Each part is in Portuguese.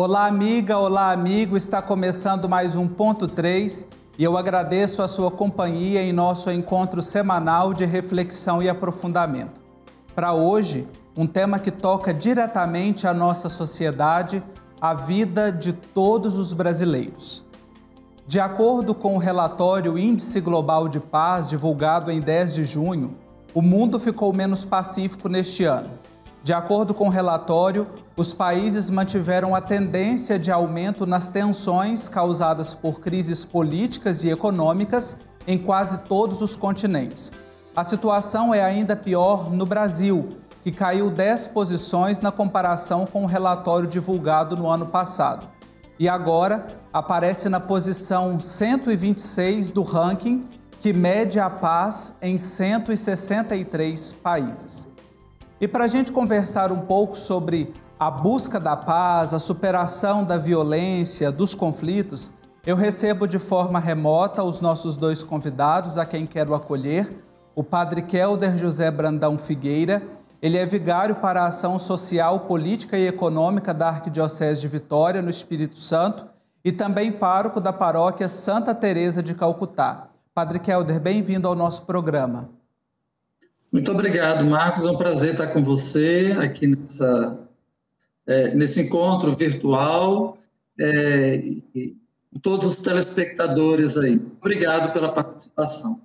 Olá, amiga, olá, amigo. Está começando mais um Ponto 3 e eu agradeço a sua companhia em nosso encontro semanal de reflexão e aprofundamento. Para hoje, um tema que toca diretamente a nossa sociedade, a vida de todos os brasileiros. De acordo com o relatório Índice Global de Paz, divulgado em 10 de junho, o mundo ficou menos pacífico neste ano. De acordo com o relatório, os países mantiveram a tendência de aumento nas tensões causadas por crises políticas e econômicas em quase todos os continentes. A situação é ainda pior no Brasil, que caiu 10 posições na comparação com o relatório divulgado no ano passado. E agora aparece na posição 126 do ranking, que mede a paz em 163 países. E para a gente conversar um pouco sobre a busca da paz, a superação da violência, dos conflitos, eu recebo de forma remota os nossos dois convidados, a quem quero acolher, o Padre Kelder José Brandão Figueira. Ele é vigário para a ação social, política e econômica da Arquidiocese de Vitória, no Espírito Santo, e também pároco da paróquia Santa Teresa de Calcutá. Padre Kelder, bem-vindo ao nosso programa. Muito obrigado, Marcos. É um prazer estar com você aqui nesse encontro virtual e todos os telespectadores aí. Obrigado pela participação.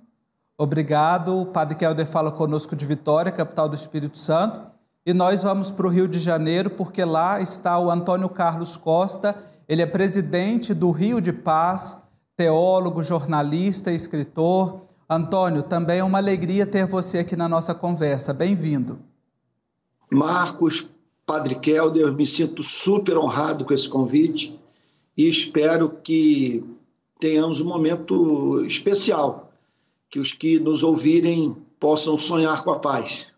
Obrigado. O Padre Kelder fala conosco de Vitória, capital do Espírito Santo, e nós vamos para o Rio de Janeiro porque lá está o Antônio Carlos Costa. Ele é presidente do Rio de Paz, teólogo, jornalista, escritor. Antônio, também é uma alegria ter você aqui na nossa conversa. Bem-vindo. Marcos, Padre Kelder, eu me sinto super honrado com esse convite e espero que tenhamos um momento especial, que os que nos ouvirem possam sonhar com a paz.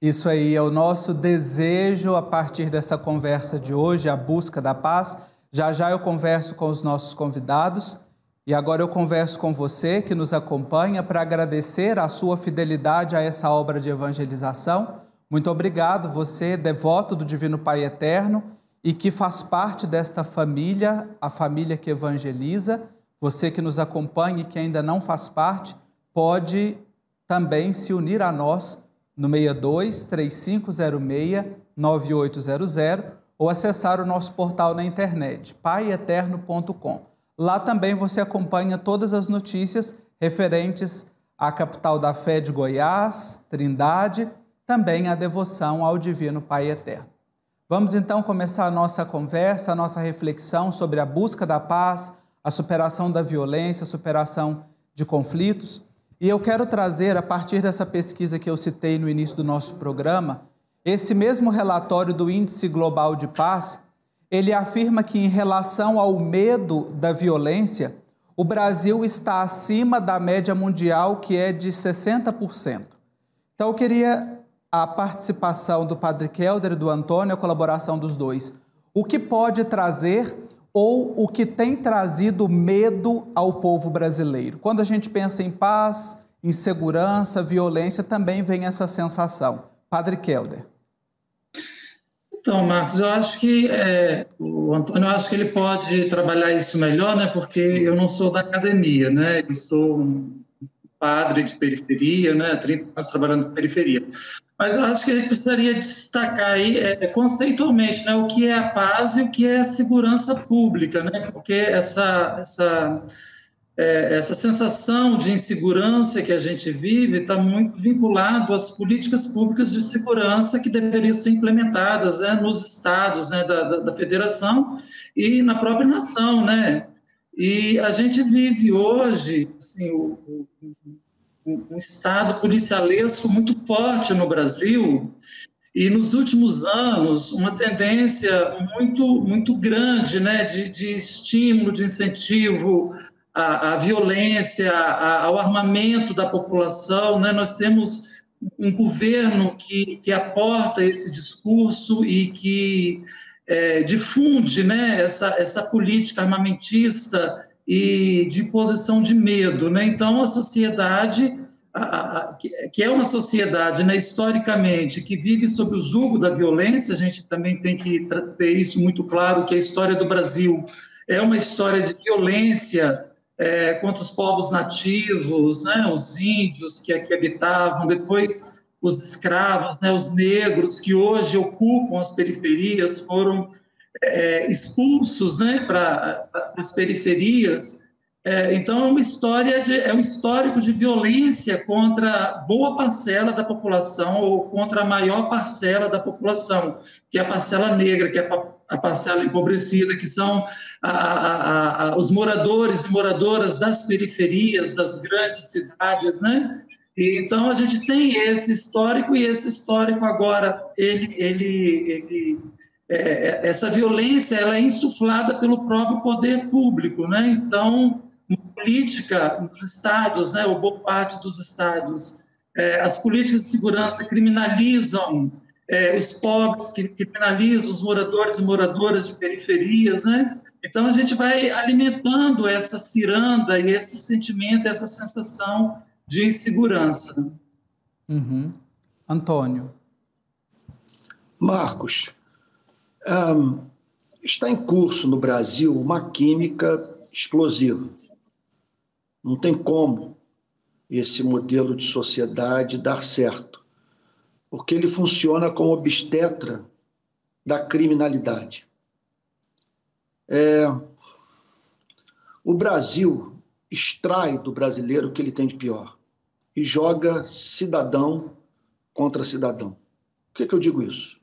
Isso aí é o nosso desejo a partir dessa conversa de hoje, a busca da paz. Já já eu converso com os nossos convidados. E agora eu converso com você que nos acompanha para agradecer a sua fidelidade a essa obra de evangelização. Muito obrigado, você, devoto do Divino Pai Eterno e que faz parte desta família, a família que evangeliza. Você que nos acompanha e que ainda não faz parte, pode também se unir a nós no 62 3506 9800 ou acessar o nosso portal na internet, paieterno.com. Lá também você acompanha todas as notícias referentes à capital da fé de Goiás, Trindade, também a devoção ao Divino Pai Eterno. Vamos então começar a nossa conversa, a nossa reflexão sobre a busca da paz, a superação da violência, a superação de conflitos. E eu quero trazer, a partir dessa pesquisa que eu citei no início do nosso programa, esse mesmo relatório do Índice Global de Paz. Ele afirma que, em relação ao medo da violência, o Brasil está acima da média mundial, que é de 60%. Então, eu queria a participação do Padre Kelder e do Antônio, a colaboração dos dois. O que pode trazer ou o que tem trazido medo ao povo brasileiro? Quando a gente pensa em paz, em segurança, violência, também vem essa sensação. Padre Kelder. Então, Marcos, eu acho que o Antônio, eu acho que ele pode trabalhar isso melhor, né? Porque eu não sou da academia, né? Eu sou um padre de periferia, né? 30 anos trabalhando na periferia. Mas eu acho que a gente precisaria destacar aí conceitualmente, né? O que é a paz e o que é a segurança pública, né? Porque essa sensação de insegurança que a gente vive está muito vinculado às políticas públicas de segurança que deveriam ser implementadas, né, nos estados, né, da federação e na própria nação, né? E a gente vive hoje assim, um estado policialesco muito forte no Brasil e nos últimos anos uma tendência muito grande, né, de estímulo, de incentivo à violência, ao armamento da população, né? Nós temos um governo que aporta esse discurso e que difunde, né, essa política armamentista e de posição de medo, né? Então, a sociedade que é uma sociedade, né, historicamente, que vive sob o jugo da violência. A gente também tem que ter isso muito claro, que a história do Brasil é uma história de violência contra os povos nativos, né, os índios que aqui habitavam, depois os escravos, né, os negros que hoje ocupam as periferias, foram expulsos, né, para as periferias. Então, é um histórico de violência contra boa parcela da população, ou contra a maior parcela da população, que é a parcela negra, que é a parcela empobrecida, que são os moradores e moradoras das periferias, das grandes cidades, né? Então, a gente tem esse histórico, e esse histórico agora, essa violência, ela é insuflada pelo próprio poder público, né? Então, política nos estados, né, ou boa parte dos estados, as políticas de segurança criminalizam os pobres, criminalizam os moradores e moradoras de periferias, né? Então a gente vai alimentando essa ciranda e esse sentimento, essa sensação de insegurança. Uhum. Antônio. Marcos, está em curso no Brasil uma química explosiva. Não tem como esse modelo de sociedade dar certo, porque ele funciona como obstetra da criminalidade. O Brasil extrai do brasileiro o que ele tem de pior e joga cidadão contra cidadão. Por que eu digo isso?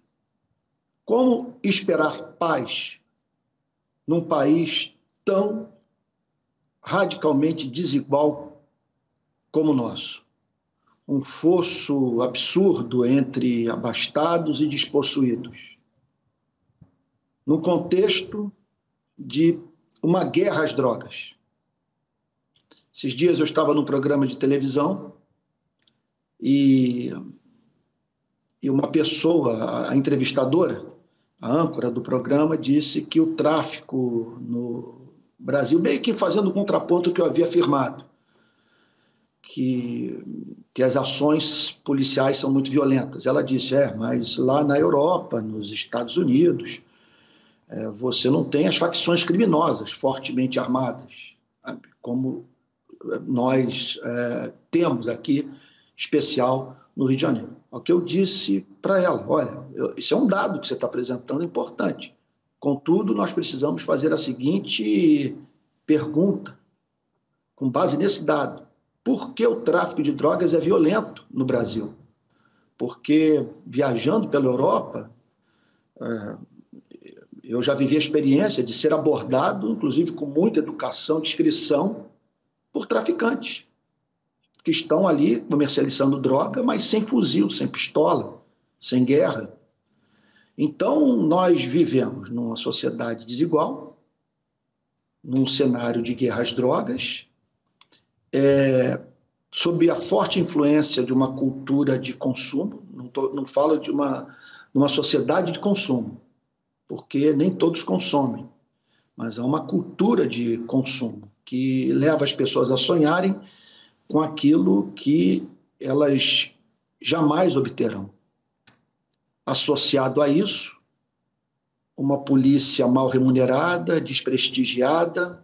Como esperar paz num país tão radicalmente desigual como o nosso? Um fosso absurdo entre abastados e despossuídos, no contexto de uma guerra às drogas. Esses dias eu estava num programa de televisão e uma pessoa, a entrevistadora, a âncora do programa, disse que o tráfico no Brasil, meio que fazendo contraponto ao que eu havia afirmado, que as ações policiais são muito violentas. Ela disse, mas lá na Europa, nos Estados Unidos, você não tem as facções criminosas fortemente armadas, sabe? Como nós temos aqui, especial no Rio de Janeiro. O que eu disse para ela, olha, isso é um dado que você está apresentando importante. Contudo, nós precisamos fazer a seguinte pergunta, com base nesse dado. Por que o tráfico de drogas é violento no Brasil? Porque, viajando pela Europa, eu já vivi a experiência de ser abordado, inclusive com muita educação, discrição, por traficantes que estão ali comercializando droga, mas sem fuzil, sem pistola, sem guerra. Então, nós vivemos numa sociedade desigual, num cenário de guerra às drogas, sob a forte influência de uma cultura de consumo. Não falo de uma sociedade de consumo, porque nem todos consomem, mas há uma cultura de consumo que leva as pessoas a sonharem com aquilo que elas jamais obterão. Associado a isso, uma polícia mal remunerada, desprestigiada,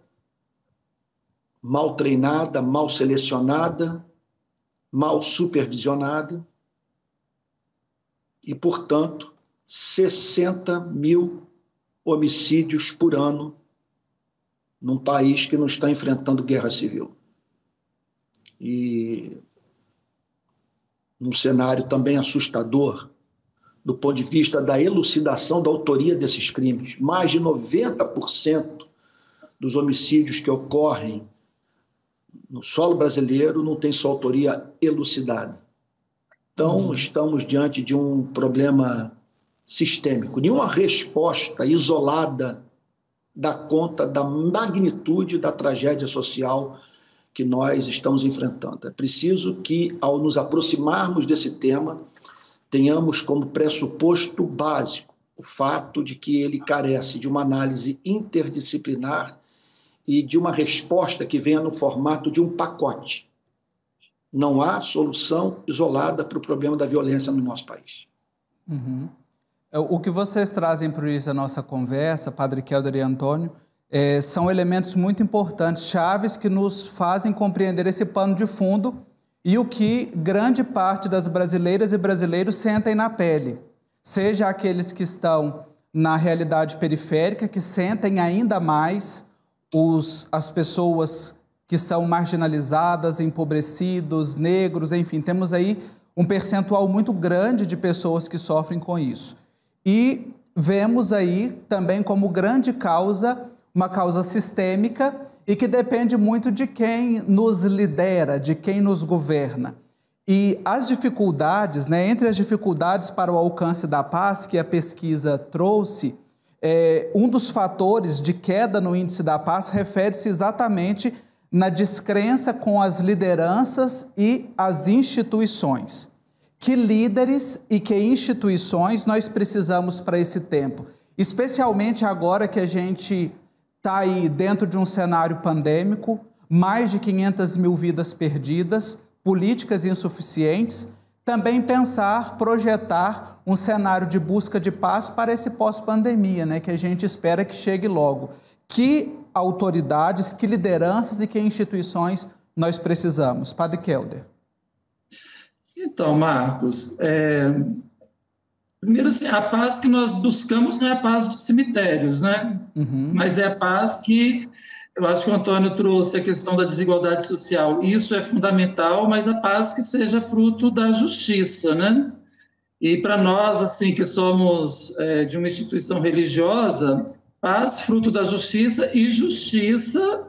mal treinada, mal selecionada, mal supervisionada e, portanto, 60 mil homicídios por ano num país que não está enfrentando guerra civil. E num cenário também assustador do ponto de vista da elucidação da autoria desses crimes. Mais de 90% dos homicídios que ocorrem no solo brasileiro não tem sua autoria elucidada. Então, estamos diante de um problema sistêmico. Nenhuma resposta isolada dá conta da magnitude da tragédia social que nós estamos enfrentando. É preciso que, ao nos aproximarmos desse tema, tenhamos como pressuposto básico o fato de que ele carece de uma análise interdisciplinar e de uma resposta que venha no formato de um pacote. Não há solução isolada para o problema da violência no nosso país. Uhum. O que vocês trazem para isso a nossa conversa, Padre Kelder e Antônio, são elementos muito importantes, chaves que nos fazem compreender esse pano de fundo e o que grande parte das brasileiras e brasileiros sentem na pele, seja aqueles que estão na realidade periférica, que sentem ainda mais as pessoas que são marginalizadas, empobrecidos, negros, enfim, temos aí um percentual muito grande de pessoas que sofrem com isso. E vemos aí também como grande causa, uma causa sistêmica e que depende muito de quem nos lidera, de quem nos governa. E as dificuldades, entre as dificuldades para o alcance da paz que a pesquisa trouxe, um dos fatores de queda no índice da paz refere-se exatamente na descrença com as lideranças e as instituições. Que líderes e que instituições nós precisamos para esse tempo? Especialmente agora que a gente está aí dentro de um cenário pandêmico, mais de 500 mil vidas perdidas, políticas insuficientes, também pensar, projetar um cenário de busca de paz para esse pós-pandemia, que a gente espera que chegue logo. Que autoridades, que lideranças e que instituições nós precisamos? Padre Kelder. Então, Marcos, primeiro, assim, a paz que nós buscamos não é a paz dos cemitérios, mas é a paz que, eu acho que o Antônio trouxe a questão da desigualdade social, isso é fundamental, mas a paz que seja fruto da justiça, E para nós, assim, que somos de uma instituição religiosa, paz fruto da justiça e justiça,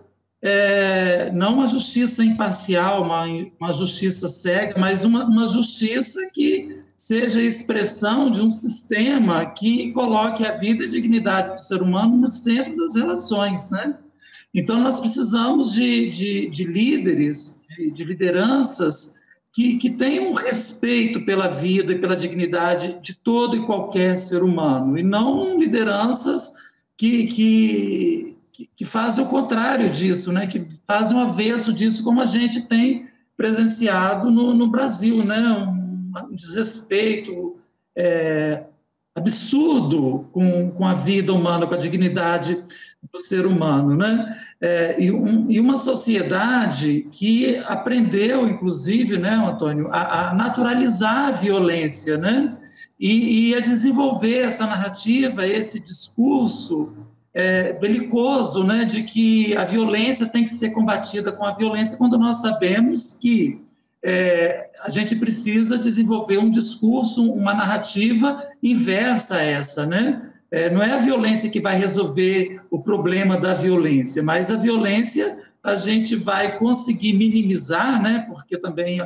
não uma justiça imparcial, uma justiça cega, mas uma justiça que seja expressão de um sistema que coloque a vida e a dignidade do ser humano no centro das relações, Então, nós precisamos de líderes, de lideranças que tenham respeito pela vida e pela dignidade de todo e qualquer ser humano, e não lideranças que fazem o contrário disso, que fazem o avesso disso, como a gente tem presenciado no Brasil, um desrespeito absurdo com a vida humana, com a dignidade do ser humano, e uma sociedade que aprendeu, inclusive, Antônio, a naturalizar a violência, e a desenvolver essa narrativa, esse discurso belicoso, de que a violência tem que ser combatida com a violência, quando nós sabemos que a gente precisa desenvolver um discurso, uma narrativa inversa a essa, não é a violência que vai resolver o problema da violência, mas a violência a gente vai conseguir minimizar, porque também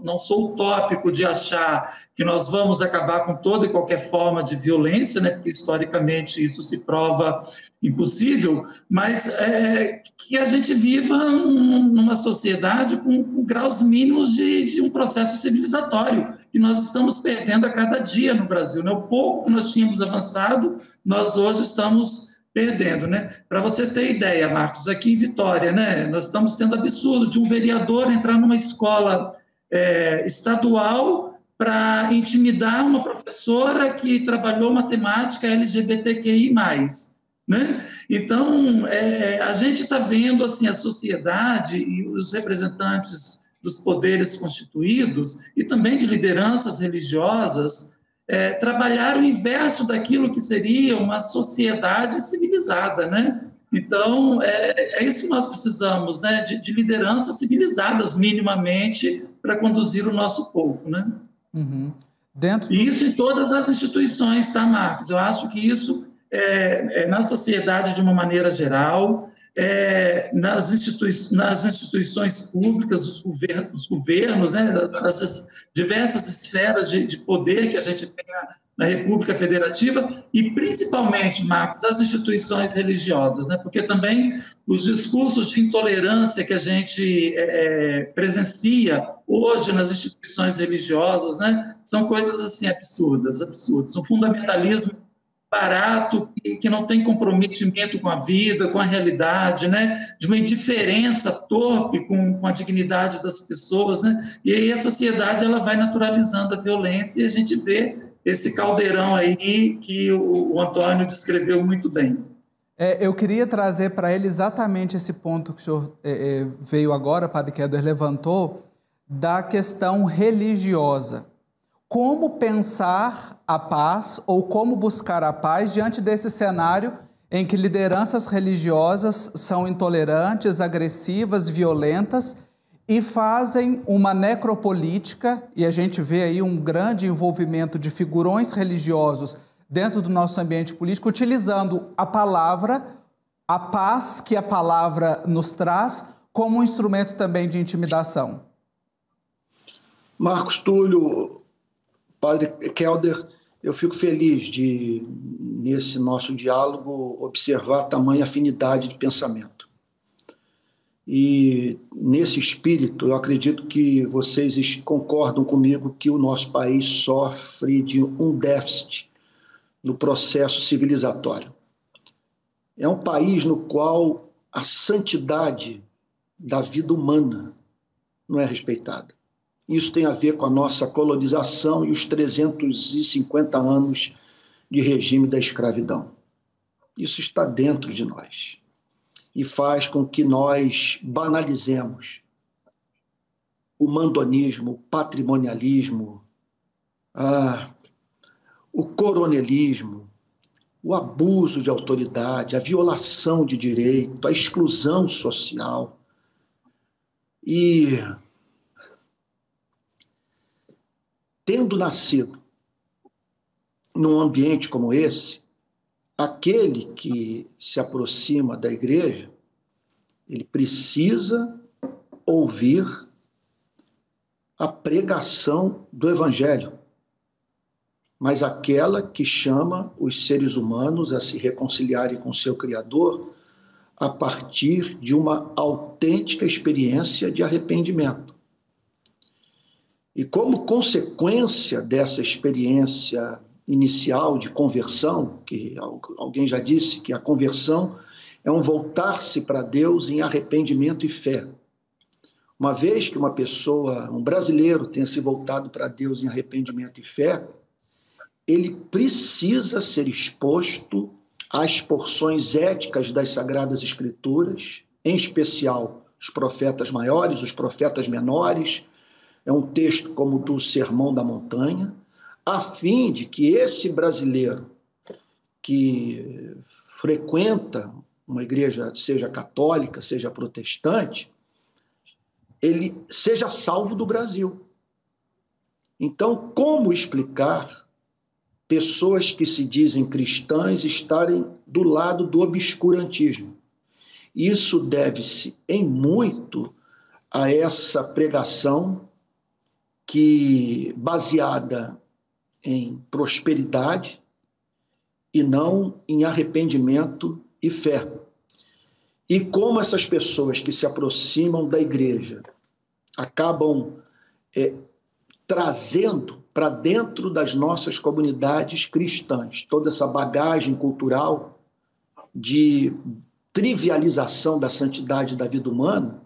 não sou utópico de achar que nós vamos acabar com toda e qualquer forma de violência, porque historicamente isso se prova impossível, mas que a gente viva numa sociedade com graus mínimos de um processo civilizatório, que nós estamos perdendo a cada dia no Brasil. O pouco que nós tínhamos avançado, nós hoje estamos perdendo, Para você ter ideia, Marcos, aqui em Vitória, nós estamos tendo absurdo de um vereador entrar numa escola estadual para intimidar uma professora que trabalhou matemática LGBTQI+, Então, a gente está vendo, assim, a sociedade e os representantes dos poderes constituídos e também de lideranças religiosas trabalhar o inverso daquilo que seria uma sociedade civilizada, Então, é isso que nós precisamos, de lideranças civilizadas, minimamente, para conduzir o nosso povo, Uhum. E isso em todas as instituições, tá, Marcos? Eu acho que isso na sociedade de uma maneira geral, nas instituições públicas, os governos, nessas diversas esferas de poder que a gente tem na República Federativa e, principalmente, Marcos, as instituições religiosas, porque também os discursos de intolerância que a gente presencia hoje nas instituições religiosas, são coisas assim absurdas, um fundamentalismo barato, que não tem comprometimento com a vida, com a realidade, né? De uma indiferença torpe com a dignidade das pessoas, né? E aí a sociedade ela vai naturalizando a violência e a gente vê esse caldeirão aí que o Antônio descreveu muito bem. Eu queria trazer para ele exatamente esse ponto que o senhor veio agora, Padre Kelder levantou, da questão religiosa. Como pensar a paz ou como buscar a paz diante desse cenário em que lideranças religiosas são intolerantes, agressivas, violentas e fazem uma necropolítica, e a gente vê aí um grande envolvimento de figurões religiosos dentro do nosso ambiente político, utilizando a palavra, a paz que a palavra nos traz, como um instrumento também de intimidação. Marcos Túlio, Padre Kelder, eu fico feliz de, nesse nosso diálogo, observar tamanha afinidade de pensamento. E, nesse espírito, eu acredito que vocês concordam comigo que o nosso país sofre de um déficit no processo civilizatório. É um país no qual a santidade da vida humana não é respeitada. Isso tem a ver com a nossa colonização e os 350 anos de regime da escravidão. Isso está dentro de nós e faz com que nós banalizemos o mandonismo, o patrimonialismo, o coronelismo, o abuso de autoridade, a violação de direito, a exclusão social. E, tendo nascido num ambiente como esse, aquele que se aproxima da igreja, ele precisa ouvir a pregação do Evangelho, mas aquela que chama os seres humanos a se reconciliarem com seu Criador a partir de uma autêntica experiência de arrependimento. E como consequência dessa experiência inicial de conversão, que alguém já disse que a conversão é um voltar-se para Deus em arrependimento e fé. Uma vez que uma pessoa, um brasileiro, tenha se voltado para Deus em arrependimento e fé, ele precisa ser exposto às porções éticas das Sagradas Escrituras, em especial os profetas maiores, os profetas menores. É um texto como o do Sermão da Montanha, a fim de que esse brasileiro que frequenta uma igreja, seja católica, seja protestante, ele seja salvo do Brasil. Então, como explicar pessoas que se dizem cristãs estarem do lado do obscurantismo? Isso deve-se, em muito, a essa pregação que, baseada em prosperidade e não em arrependimento e fé. E como essas pessoas que se aproximam da igreja acabam trazendo para dentro das nossas comunidades cristãs toda essa bagagem cultural de trivialização da santidade da vida humana,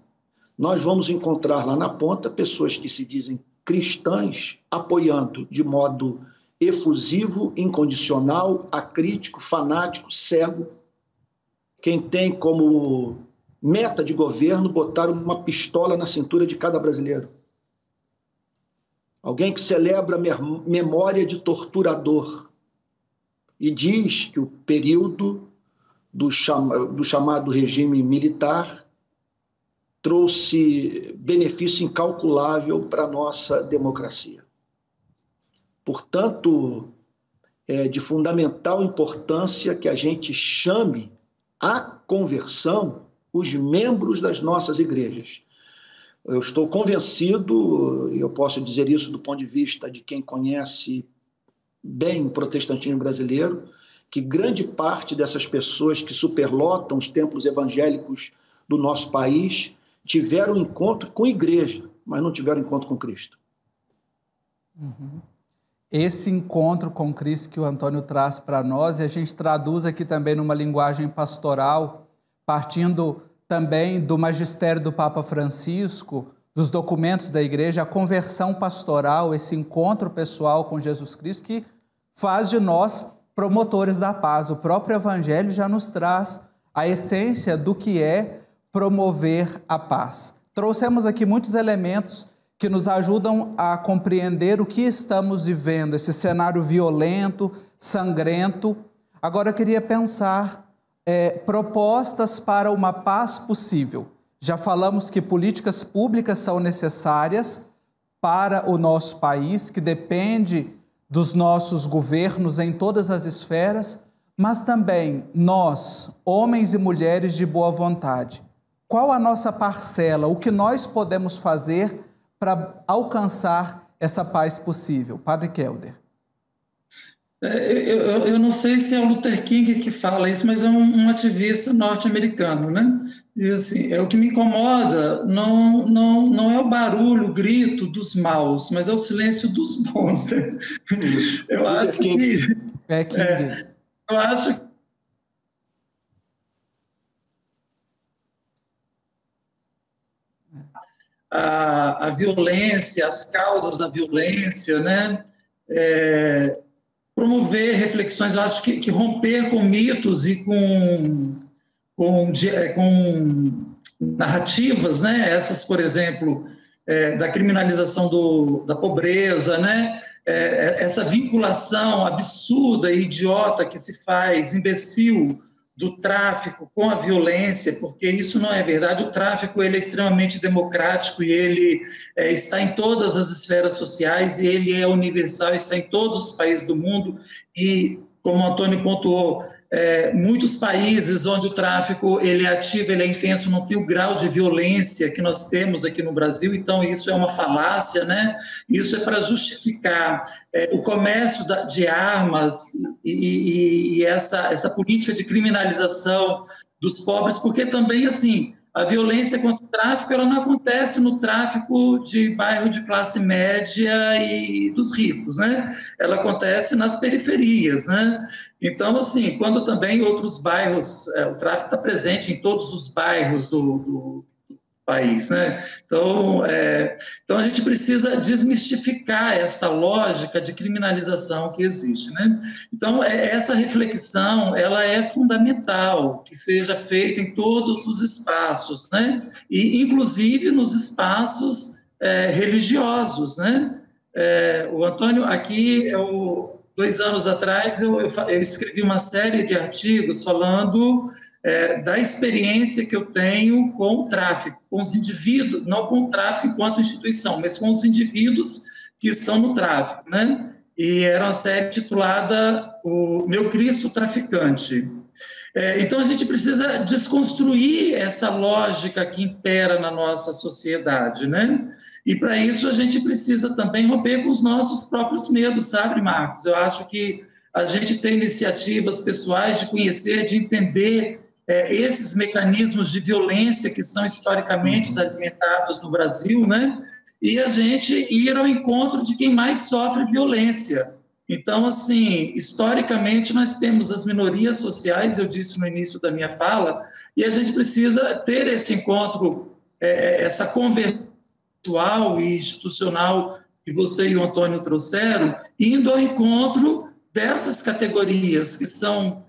nós vamos encontrar lá na ponta pessoas que se dizem cristãs apoiando de modo efusivo, incondicional, acrítico, fanático, cego, quem tem como meta de governo botar uma pistola na cintura de cada brasileiro. Alguém que celebra a memória de torturador e diz que o período do chamado regime militar trouxe benefício incalculável para a nossa democracia. Portanto, é de fundamental importância que a gente chame à conversão os membros das nossas igrejas. Eu estou convencido, e eu posso dizer isso do ponto de vista de quem conhece bem o protestantismo brasileiro, que grande parte dessas pessoas que superlotam os templos evangélicos do nosso país tiveram encontro com a igreja, mas não tiveram encontro com Cristo. Uhum. esse encontro com Cristo que o Antônio traz para nós, e a gente traduz aqui também numa linguagem pastoral, partindo também do magistério do Papa Francisco, dos documentos da igreja, a conversão pastoral, esse encontro pessoal com Jesus Cristo, que faz de nós promotores da paz. O próprio Evangelho já nos traz a essência do que é promover a paz. Trouxemos aqui muitos elementos que nos ajudam a compreender o que estamos vivendo, esse cenário violento, sangrento. Agora eu queria pensar propostas para uma paz possível. Já falamos que políticas públicas são necessárias para o nosso país, que depende dos nossos governos em todas as esferas, mas também nós, homens e mulheres de boa vontade. Qual a nossa parcela, o que nós podemos fazer para alcançar essa paz possível? Padre Kelder. Eu não sei se é o Luther King que fala isso, mas é um ativista norte-americano, né? E assim, o que me incomoda não é o barulho, o grito dos maus, mas é o silêncio dos bons. Isso. Eu acho que... eu acho a violência, as causas da violência, né? Promover reflexões, eu acho que romper com mitos e com narrativas, né? Essas, por exemplo, da criminalização da pobreza, né? Essa vinculação absurda e idiota que se faz, imbecil, do tráfico com a violência, porque isso não é verdade. O tráfico ele é extremamente democrático e ele está em todas as esferas sociais e ele é universal, está em todos os países do mundo e, como o Antônio pontuou, muitos países onde o tráfico ele é ativo, ele é intenso, não tem o grau de violência que nós temos aqui no Brasil, então isso é uma falácia, né? Isso é para justificar o comércio de armas e essa política de criminalização dos pobres, porque também, assim, a violência contra o tráfico ela não acontece no tráfico de bairro de classe média e dos ricos, né? Ela acontece nas periferias, né? Então, assim, quando também outros bairros, o tráfico está presente em todos os bairros do país, né? Então a gente precisa desmistificar essa lógica de criminalização que existe, né? Então, essa reflexão, ela é fundamental que seja feita em todos os espaços, né? E, inclusive, nos espaços religiosos, né? O Antônio, aqui, 2 anos atrás, eu escrevi uma série de artigos falando da experiência que eu tenho com o tráfico, com os indivíduos, não com o tráfico enquanto instituição, mas com os indivíduos que estão no tráfico, né? E era uma série titulada O Meu Cristo Traficante. Então, a gente precisa desconstruir essa lógica que impera na nossa sociedade, né? E, para isso, a gente precisa também romper com os nossos próprios medos, sabe, Marcos? Eu acho que a gente tem iniciativas pessoais de conhecer, de entender esses mecanismos de violência que são historicamente alimentados no Brasil, né? E a gente ir ao encontro de quem mais sofre violência. Então, assim, historicamente, nós temos as minorias sociais, eu disse no início da minha fala, e a gente precisa ter esse encontro, essa conversão pessoal e institucional que você e o Antônio trouxeram, indo ao encontro dessas categorias que são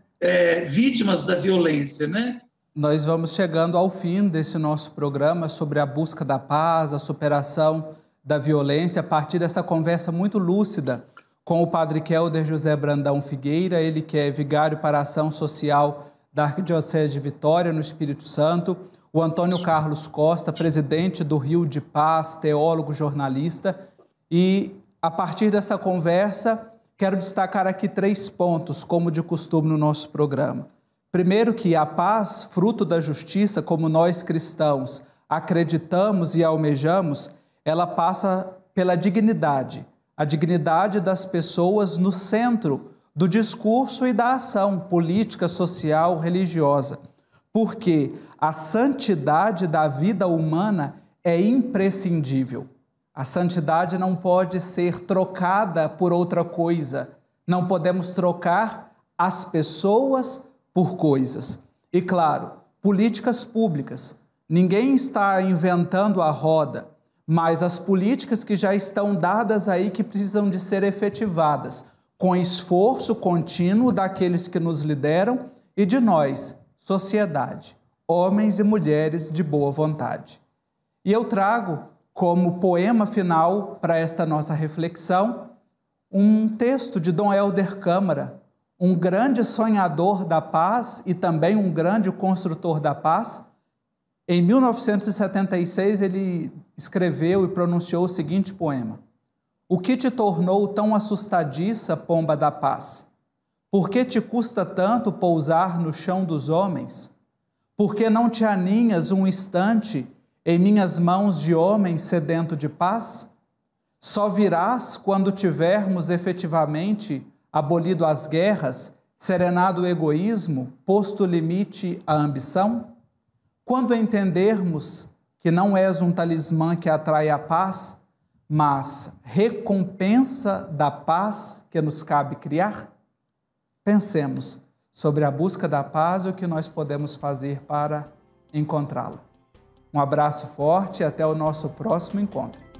vítimas da violência, né? Nós vamos chegando ao fim desse nosso programa sobre a busca da paz, a superação da violência, a partir dessa conversa muito lúcida com o Padre Kelder José Brandão Figueira, ele que é vigário para a ação social da Arquidiocese de Vitória, no Espírito Santo, o Antônio Carlos Costa, presidente do Rio de Paz, teólogo, jornalista, e a partir dessa conversa quero destacar aqui 3 pontos, como de costume no nosso programa. Primeiro, que a paz, fruto da justiça, como nós cristãos acreditamos e almejamos, ela passa pela dignidade, a dignidade das pessoas no centro do discurso e da ação política, social, religiosa, porque a santidade da vida humana é imprescindível. A santidade não pode ser trocada por outra coisa. Não podemos trocar as pessoas por coisas. E claro, políticas públicas. Ninguém está inventando a roda, mas as políticas que já estão dadas aí que precisam de ser efetivadas, com esforço contínuo daqueles que nos lideram e de nós, sociedade, homens e mulheres de boa vontade. E eu trago como poema final para esta nossa reflexão um texto de Dom Helder Câmara, um grande sonhador da paz e também um grande construtor da paz. Em 1976, ele escreveu e pronunciou o seguinte poema: O que te tornou tão assustadiça, pomba da paz? Por que te custa tanto pousar no chão dos homens? Por que não te aninhas um instante em minhas mãos de homem sedento de paz? Só virás quando tivermos efetivamente abolido as guerras, serenado o egoísmo, posto limite à ambição? Quando entendermos que não és um talismã que atrai a paz, mas recompensa da paz que nos cabe criar? Pensemos sobre a busca da paz e o que nós podemos fazer para encontrá-la. Um abraço forte e até o nosso próximo encontro.